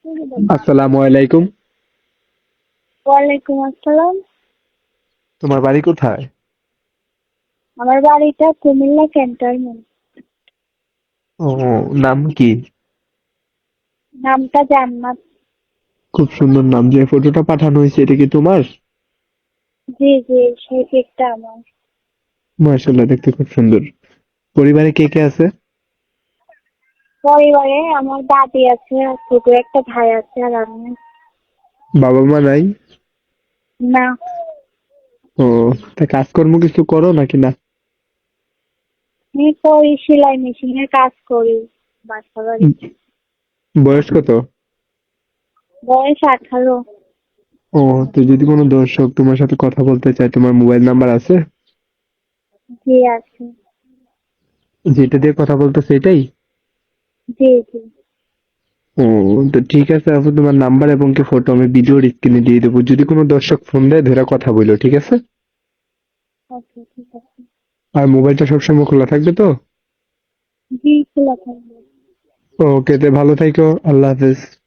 আসসালামু আলাইকুম। ওয়ালাইকুম আসসালাম। তোমার বাড়ি কোথায়? আমার বাড়িটা কুমিল্লা ক্যান্টনমেন্ট। ও, নাম কি? নামটা জান্নাত। খুব সুন্দর নাম। যে ফটোটা পাঠানো হয়েছে এটা কি তোমার? জি জি, সেই কেকটা আমার। মাশাআল্লাহ, দেখতে খুব সুন্দর। পরিবারে কে কে আছে? পরিবারে আমার দাদি আছে, আর ছোট একটা ভাই আছে, আর আমি। বাবা মা নাই? না। ও, তা কাজকর্ম কিছু করো নাকি না? আমি করি, সেলাই মেশিনের কাজ করি বাসা উম, বাড়িতে। বয়স কত? বয়স 18। ও, তো যদি কোনো দর্শক তোমার সাথে কথা বলতে চায়, তোমার মোবাইল নাম্বার আছে? জি আছে। যেটা দিয়ে কথা বলতেছে এটাই? জি জি। ও, তো ঠিক আছে আপু, তোমার নাম্বার এবং কি ফটো আমি ভিডিওর স্ক্রিনে দিয়ে দেবো। যদি কোনো দর্শক ফোন দেয় ধরে কথা বলো, ঠিক আছে? ওকে, ঠিক আছে। আর মোবাইলটা সবসময় খোলা থাকবে তো? জি, খোলা থাকবে। ওকে, তে ভালো থাইকো। আল্লাহ হাফেজ।